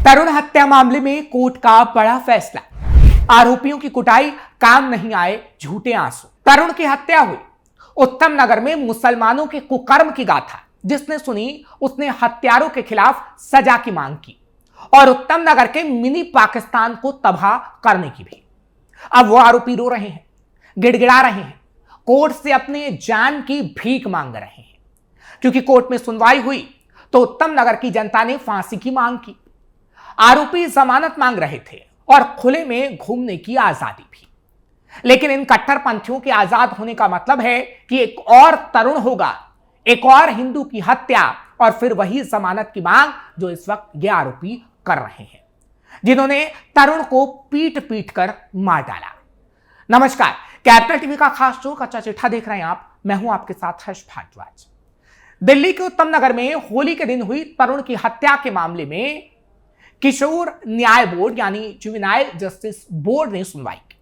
तरुण हत्या मामले में कोर्ट का बड़ा फैसला। आरोपियों की कुटाई, काम नहीं आए झूठे आंसू। तरुण की हत्या हुई उत्तम नगर में मुसलमानों के कुकर्म की गाथा। जिसने सुनी उसने हत्यारों के खिलाफ सजा की मांग की और उत्तम नगर के मिनी पाकिस्तान को तबाह करने की भी। अब वो आरोपी रो रहे हैं, गिड़गिड़ा रहे हैं, कोर्ट से अपने जान की भीख मांग रहे हैं, क्योंकि कोर्ट में सुनवाई हुई तो उत्तम नगर की जनता ने फांसी की मांग की। आरोपी जमानत मांग रहे थे और खुले में घूमने की आजादी भी। लेकिन इन कट्टरपंथियों के आजाद होने का मतलब है कि एक और तरुण होगा, एक और हिंदू की हत्या और फिर वही जमानत की मांग जो इस वक्त ये आरोपी कर रहे हैं, जिन्होंने तरुण को पीट पीट कर मार डाला। नमस्कार, कैपिटल टीवी का खास शो कच्चा चिट्ठा देख रहे हैं आप। मैं हूं आपके साथ हर्ष भारद्वाज। दिल्ली के उत्तम नगर में होली के दिन हुई तरुण की हत्या के मामले में किशोर न्याय बोर्ड यानी जुवेनाइल जस्टिस बोर्ड ने सुनवाई की,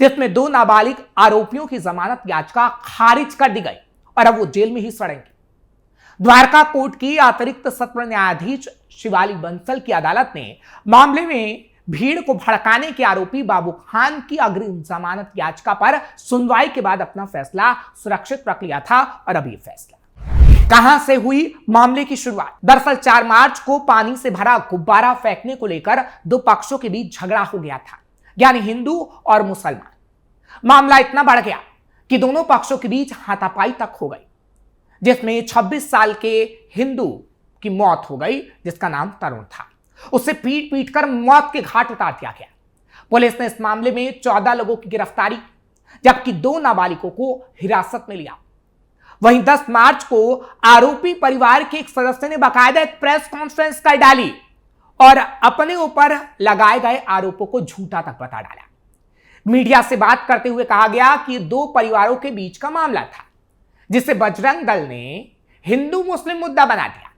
जिसमें 2 नाबालिग आरोपियों की जमानत याचिका खारिज कर दी गई और अब वो जेल में ही सड़ेंगे। द्वारका कोर्ट की अतिरिक्त सत्र न्यायाधीश शिवाली बंसल की अदालत ने मामले में भीड़ को भड़काने के आरोपी बाबू खान की अग्रिम जमानत याचिका पर सुनवाई के बाद अपना फैसला सुरक्षित रख लिया था। और अब ये फैसला कहां से हुई मामले की शुरुआत? दरअसल 4 मार्च को पानी से भरा गुब्बारा फेंकने को लेकर 2 पक्षों के बीच झगड़ा हो गया था, यानी हिंदू और मुसलमान। मामला इतना बढ़ गया कि दोनों पक्षों के बीच हाथापाई तक हो गई, जिसमें 26 साल के हिंदू की मौत हो गई, जिसका नाम तरुण था। उसे पीट पीट कर मौत के घाट उतार दिया गया। पुलिस ने इस मामले में 14 लोगों की गिरफ्तारी, जबकि 2 नाबालिगों को हिरासत में लिया। वहीं 10 मार्च को आरोपी परिवार के एक सदस्य ने बाकायदा एक प्रेस कॉन्फ्रेंस कर डाली और अपने ऊपर लगाए गए आरोपों को झूठा तक बता डाला। मीडिया से बात करते हुए कहा गया कि 2 परिवारों के बीच का मामला था, जिसे बजरंग दल ने हिंदू मुस्लिम मुद्दा बना दिया।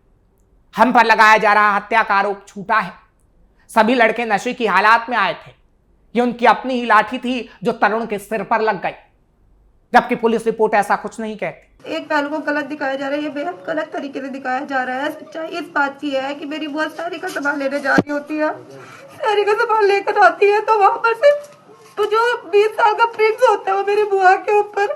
हम पर लगाया जा रहा हत्या का आरोप झूठा है। सभी लड़के नशे की हालात में आए थे। ये उनकी अपनी ही लाठी थी जो तरुण के सिर पर लग गई, जबकि पुलिस रिपोर्ट ऐसा कुछ नहीं कहती। एक पहलू को गलत दिखाया जा रहा है, ये बेहद गलत तरीके से दिखाया जा रहा है। सच्चाई इस बात की है कि मेरी बुआ सारी का सामान लेने जा रही होती है, सारी का सामान लेकर आती है, तो वहाँ पर से तो जो 20 साल का प्रिंस होता है वो मेरी बुआ के ऊपर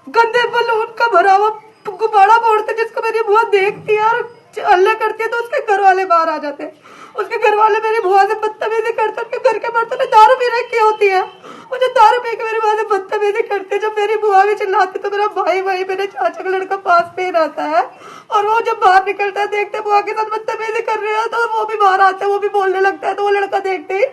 गंदे बलून का भरा हुआ गुब्बारा फोड़ते, जिसको मेरी बुआ देखती है और हल्ला करती है तो उसके घर वाले बाहर आ जाते हैं। उसके घर वाले मेरी बुआ से बदतमीजी करते, उसके घर के बर्तन में दारू पी रखी होती है, वो जो दारू पी के मेरी बुआ से बदतमीजी करते। जब मेरी बुआ भी चिल्लाती तो मेरा भाई मेरे चाचा का लड़का पास में रहता है, और वो जब बाहर निकलता है देखते बुआ के साथ बदतमीजी कर रहे हैं तो वो भी बाहर आता है, वो भी बोलने लगता है। तो वो लड़का देखते ही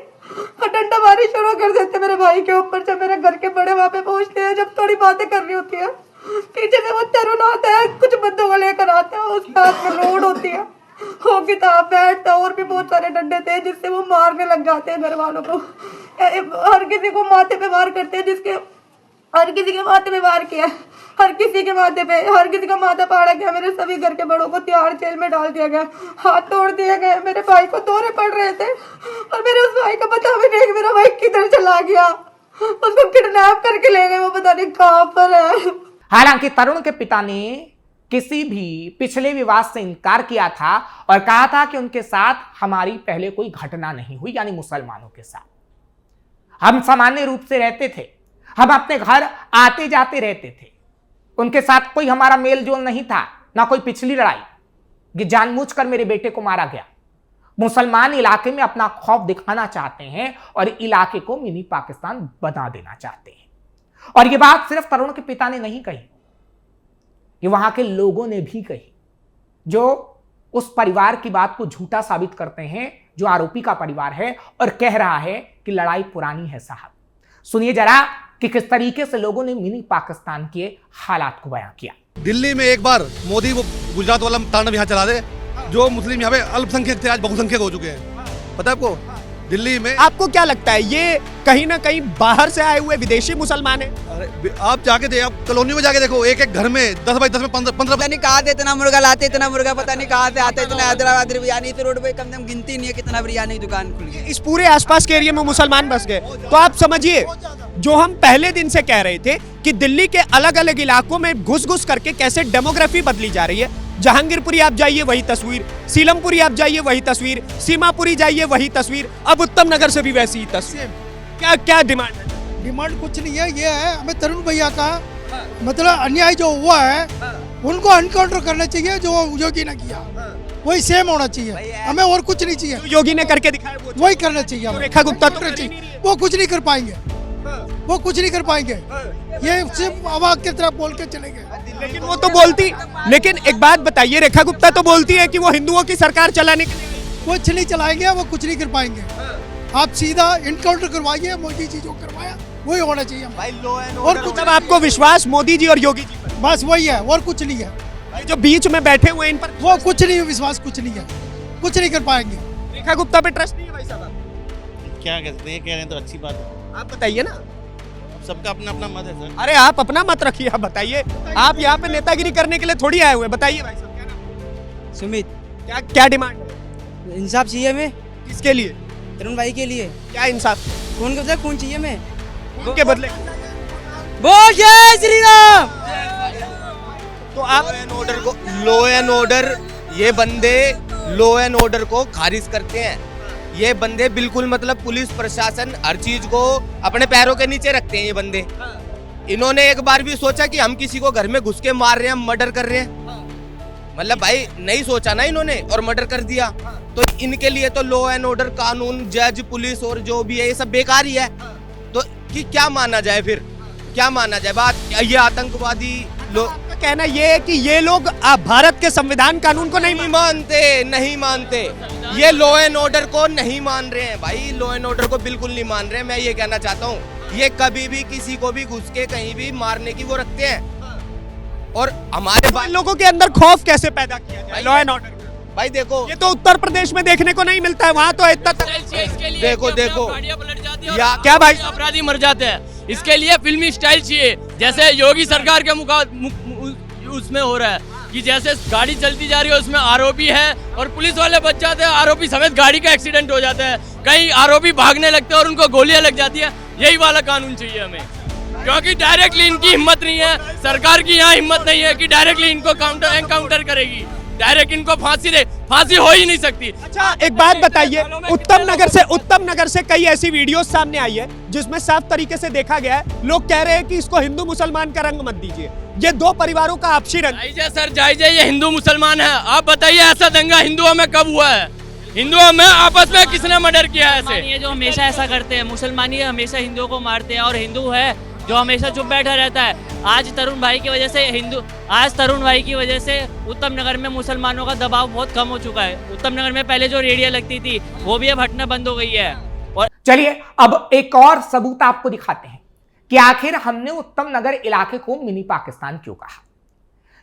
डंडा मारी शुरू कर देते मेरे भाई के ऊपर। जब मेरे घर के बड़े वहाँ पे पहुंचते हैं, जब थोड़ी बातें करनी होती है, पीछे से वो तरुण आता है, कुछ बंदों को लेकर आता है, उसके हाथ में रोड होती है, वो किताब बैठ था, और भी बहुत सारे डंडे थे जिससे वो मारने लग जाते हैं घर वालों को। हर किसी को माथे पे वार करते हैं, जिसके हर किसी के माथे पे वार किया, हर किसी के माथे पे, हर किसी का माथा फाड़ा गया। मेरे सभी घर के बड़ों को तिहाड़ जेल में डाल दिया गया, हाथ तोड़ दिए गए। मेरे भाई को दौरे पड़ रहे थे और मेरे उस भाई का पता भी नहीं कि मेरा भाई किधर चला गया। उसको किडनैप करके ले गए, वो पता नहीं कहाँ पर है। हालांकि तरुण के पिता ने किसी भी पिछले विवाद से इनकार किया था और कहा था कि उनके साथ हमारी पहले कोई घटना नहीं हुई, यानी मुसलमानों के साथ हम सामान्य रूप से रहते थे, हम अपने घर आते जाते रहते थे, उनके साथ कोई हमारा मेल जोल नहीं था, ना कोई पिछली लड़ाई कि जानबूझकर मेरे बेटे को मारा गया। मुसलमान इलाके में अपना खौफ दिखाना चाहते हैं और इलाके को मिनी पाकिस्तान बना देना चाहते हैं। और यह बात सिर्फ तरुण के पिता ने नहीं कही, ये वहां के लोगों ने भी कही, जो उस परिवार की बात को झूठा साबित करते हैं, जो आरोपी का परिवार है और कह रहा है कि लड़ाई पुरानी है। साहब सुनिए जरा कि किस तरीके से लोगों ने मिनी पाकिस्तान के हालात को बयां किया। दिल्ली में एक बार मोदी वो गुजरात वाला तांडव यहाँ चला दे, जो मुस्लिम यहाँ पे अल्पसंख्यक थे आज बहुसंख्यक हो चुके हैं। पता है आपको दिल्ली में? आपको क्या लगता है ये कहीं ना कहीं बाहर से आए हुए विदेशी मुसलमान हैं? अरे आप जाके देखो, आप कॉलोनी में जाके देखो, एक एक घर में 10 बाई 10 में 15 पता नहीं कहाँ से इतना मुर्गा लाते, इतना मुर्गा पता नहीं कहाँ से आते, इतना हैदराबाद बिरयानी तो रोड पे कम से कम गिनती नहीं है कितना बिरयानी की दुकान खुल गई। इस पूरे आसपास के एरिया में मुसलमान बस गए। तो आप समझिए, जो हम पहले दिन से कह रहे थे कि दिल्ली के अलग अलग इलाकों में घुस घुस करके कैसे डेमोग्राफी बदली जा रही है, जहांगीरपुरी आप जाइए वही तस्वीर, सीलमपुरी आप जाइए वही तस्वीर, सीमापुरी जाइए वही तस्वीर, अब उत्तम नगर से भी वैसी ही तस्वीर। क्या क्या डिमांड है? डिमांड कुछ नहीं है, ये है हमें तरुण भैया का मतलब अन्याय जो हुआ है उनको एनकाउंटर करना चाहिए जो योगी ने किया, वही सेम होना चाहिए, हमें और कुछ नहीं चाहिए। जो योगी ने करके दिखाया वही करना चाहिए हमें। रेखा गुप्ता तो करना चाहिए, वो कुछ नहीं कर पाएंगे, वो कुछ नहीं कर पाएंगे, ये सिर्फ हवा की तरफ बोल के चले गए। लेकिन वो तो बोलती, लेकिन एक बात बताइए, रेखा गुप्ता तो बोलती है कि वो हिंदुओं की सरकार चलाने के लिए कुछ नहीं चलाएंगे, वो कुछ नहीं कर पाएंगे। आप सीधा इनकाउंटर करवाइए, मोदी जी जो करवाया वही होना चाहिए और कुछ। अब आपको विश्वास मोदी जी और योगी जी पर? बस वही है और कुछ नहीं है। ये जो बीच में बैठे हुए हैं इन पर वो कुछ नहीं, विश्वास कुछ नहीं है, कुछ नहीं कर पाएंगे। रेखा गुप्ता पे ट्रस्ट नहीं है भाई साहब? क्या कहते हैं, कह रहे हैं तो अच्छी बात है, आप बताइए ना। सबका अपना अपना मत है सर। अरे आप अपना मत रखिए, आप बताइए। आप यहाँ पे नेतागिरी करने के लिए थोड़ी आए हुए, बताइए भाई साहब क्या नाम है? सुमित, क्या क्या डिमांड है? इंसाफ चाहिए हमें, किसके लिए? तरुण भाई के लिए। क्या इंसाफ? कौन के बदले कौन चाहिए हमें? उनके बदले बोल जय श्री राम। तो आप लो एंड ऑर्डर, ये बंदे लो एंड ऑर्डर को खारिज करते हैं। ये बंदे बिल्कुल मतलब पुलिस प्रशासन हर चीज को अपने पैरों के नीचे रखते हैं ये बंदे। इन्होंने एक बार भी सोचा कि हम किसी को घर में घुस के मार रहे हैं, हम मर्डर कर रहे हैं? मतलब भाई नहीं सोचा ना इन्होंने और मर्डर कर दिया। तो इनके लिए तो लो एंड ऑर्डर, कानून, जज, पुलिस और जो भी है ये सब बेकार ही है। तो कि क्या माना जाए फिर, क्या माना जाए? बात ये आतंकवादी लोग, कहना ये है कि ये लोग भारत के संविधान कानून को नहीं नहीं मानते, ये लो एंड ऑर्डर को नहीं मान रहे हैं भाई, लो एंड ऑर्डर को बिल्कुल नहीं मान रहे हैं। मैं ये कहना चाहता हूँ, ये कभी भी किसी को भी घुस के कहीं भी मारने की वो रखते हैं। और हमारे लोगों के अंदर खौफ कैसे पैदा किया जाए लॉ एंड ऑर्डर? भाई देखो, ये तो उत्तर प्रदेश में देखने को नहीं मिलता है, वहाँ तो इतना देखो या क्या भाई अपराधी मर जाते हैं। इसके लिए फिल्मी स्टाइल चाहिए, जैसे योगी सरकार के उसमें हो रहा है कि जैसे गाड़ी चलती जा रही है उसमें आरोपी है और पुलिस वाले बच जाते हैं, आरोपी समेत गाड़ी का एक्सीडेंट हो जाता है, कई आरोपी भागने लगते हैं और उनको गोलियां लग जाती है। यही वाला कानून चाहिए हमें, क्योंकि डायरेक्टली इनकी हिम्मत नहीं है, सरकार की यहाँ हिम्मत नहीं है कि डायरेक्टली इनको एनकाउंटर करेगी, डायरेक्ट इनको फांसी हो ही नहीं सकती। अच्छा एक बात बताइए, उत्तम नगर से कई ऐसी वीडियो सामने आई है जिसमें साफ तरीके से देखा गया है, लोग कह रहे हैं कि इसको हिंदू मुसलमान का रंग मत दीजिए, ये दो परिवारों का आपसी रंग। जाइए सर, जाइए, ये हिंदू मुसलमान है। आप बताइए ऐसा दंगा हिंदुओं में कब हुआ है? हिंदुओं में आपस में किसने मर्डर किया है? ऐसे ये जो हमेशा ऐसा करते हैं, मुसलमान ही हमेशा हिंदुओं को मारते हैं और हिंदू है जो हमेशा चुप बैठा रहता है। आज तरुण भाई की वजह से उत्तम नगर में मुसलमानों का दबाव बहुत कम हो चुका है। उत्तम नगर में पहले जो रेडियां लगती थी वो भी अब हटना बंद हो गई है। और चलिए अब एक और सबूत आपको दिखाते हैं कि आखिर हमने उत्तम नगर इलाके को मिनी पाकिस्तान क्यों कहा।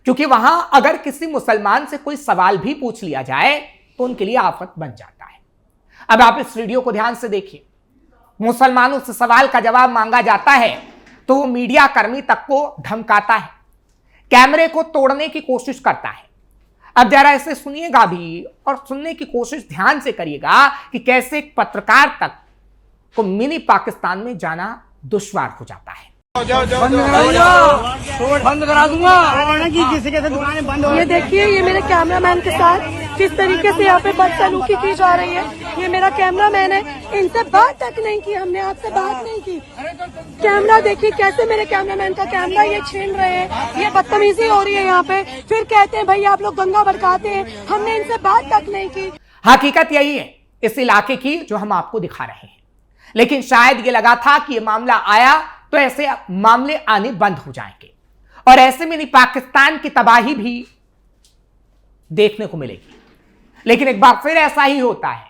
क्योंकि वहां अगर किसी मुसलमान से कोई सवाल भी पूछ लिया जाए तो उनके लिए आफत बन जाता है। अब आप इस वीडियो को ध्यान से देखिए, मुसलमानों से सवाल का जवाब मांगा जाता है तो वो मीडिया कर्मी तक को धमकाता है, कैमरे को तोड़ने की कोशिश करता है। अब जरा इसे सुनिएगा भी और सुनने की कोशिश ध्यान से करिएगा कि कैसे एक पत्रकार तक को मिनी पाकिस्तान में जाना दुश्वार हो जाता है। बंद करा दूंगा किसी के दुकानें बंद हो। ये देखिए, ये मेरे कैमरामैन के साथ किस तरीके से यहाँ पे बदसलूकी की जा रही है। ये मेरा कैमरामैन है, इनसे बात तक नहीं की हमने, आपसे बात नहीं की। कैमरा देखिए कैसे मेरे कैमरामैन का कैमरा ये छीन रहे हैं, ये बदतमीजी हो रही है यहाँ पे। फिर कहते हैं भाई आप लोग दंगा भड़काते हैं, हमने इनसे बात तक नहीं की। हकीकत यही है इस इलाके की जो हम आपको दिखा रहे हैं, लेकिन शायद ये लगा था कि ये मामला आया तो ऐसे मामले आने बंद हो जाएंगे और ऐसे में नहीं पाकिस्तान की तबाही भी देखने को मिलेगी। लेकिन एक बार फिर ऐसा ही होता है,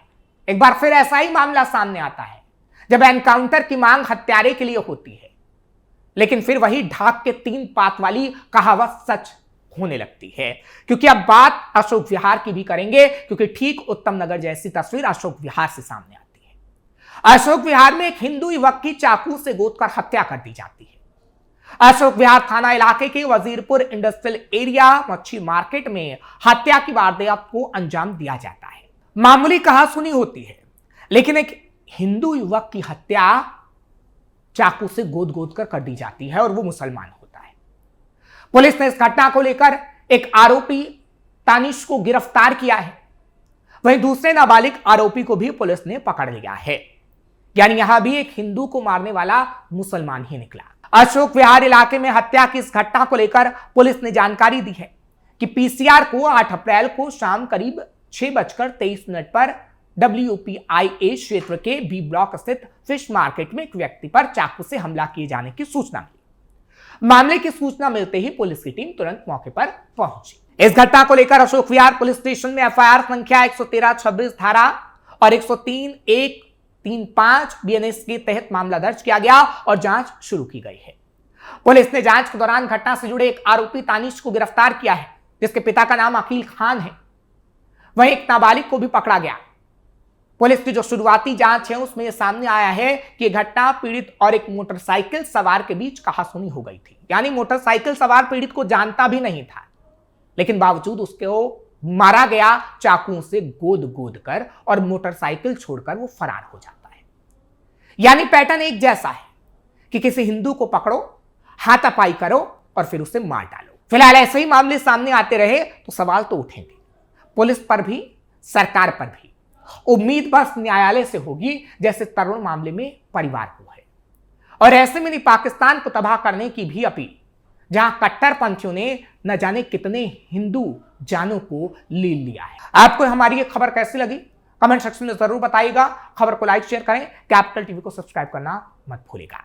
एक बार फिर ऐसा ही मामला सामने आता है जब एनकाउंटर की मांग हत्यारे के लिए होती है, लेकिन फिर वही ढाक के 3 पात वाली कहावत सच होने लगती है। क्योंकि अब बात अशोक विहार की भी करेंगे, क्योंकि ठीक उत्तम नगर जैसी तस्वीर अशोक विहार से सामने आती है। अशोक विहार में एक हिंदू युवक की चाकू से गोदकर हत्या कर दी जाती है। अशोक विहार थाना इलाके के वजीरपुर इंडस्ट्रियल एरिया मच्छी मार्केट में हत्या की वारदात को अंजाम दिया जाता है। मामूली कहासुनी होती है, लेकिन एक हिंदू युवक की हत्या चाकू से गोद कर दी जाती है और वो मुसलमान होता है। पुलिस ने इस घटना को लेकर एक आरोपी तानिश को गिरफ्तार किया है। वहीं दूसरे नाबालिग आरोपी को भी पुलिस ने पकड़ लिया है। यानी यहां भी एक हिंदू को मारने वाला मुसलमान ही निकला। अशोक विहार इलाके में हत्या की इस घटना को लेकर पुलिस ने जानकारी दी है कि पीसीआर को 8 अप्रैल को शाम करीब 6:23 पर WPIA क्षेत्र के बी ब्लॉक स्थित फिश मार्केट में एक व्यक्ति पर चाकू से हमला किए जाने की सूचना मिली। मामले की सूचना मिलते ही पुलिस की टीम तुरंत मौके पर पहुंची। इस घटना को लेकर अशोक विहार पुलिस स्टेशन में FIR संख्या 113-26 धारा और 103-135 BNS के तहत मामला दर्ज किया गया और जांच शुरू की गई है। पुलिस ने जांच के दौरान घटना से जुड़े एक आरोपी तानिश को गिरफ्तार किया है, जिसके पिता का नाम अकील खान है। वहीं एक नाबालिग को भी पकड़ा गया। पुलिस की जो शुरुआती जांच है उसमें यह सामने आया है कि यह घटना पीड़ित और एक मोटरसाइकिल सवार के बीच कहासुनी हो गई थी। यानी मोटरसाइकिल सवार पीड़ित को जानता भी नहीं था, लेकिन बावजूद उसको मारा गया चाकुओं से गोद कर और मोटरसाइकिल छोड़कर वो फरार हो जाता है। यानी पैटर्न एक जैसा है कि किसी हिंदू को पकड़ो, हाथापाई करो और फिर उसे मार डालो। फिलहाल ऐसे ही मामले सामने आते रहे तो सवाल तो उठेंगे, पुलिस पर भी, सरकार पर भी। उम्मीद बस न्यायालय से होगी, जैसे तरुण मामले में परिवार को है। और ऐसे में पाकिस्तान को तबाह करने की भी अपील, जहां कट्टरपंथियों ने न जाने कितने हिंदू जानों को ले लिया है। आपको हमारी ये खबर कैसी लगी कमेंट सेक्शन में जरूर बताइएगा। खबर को लाइक शेयर करें, कैपिटल टीवी को सब्सक्राइब करना मत भूलिएगा।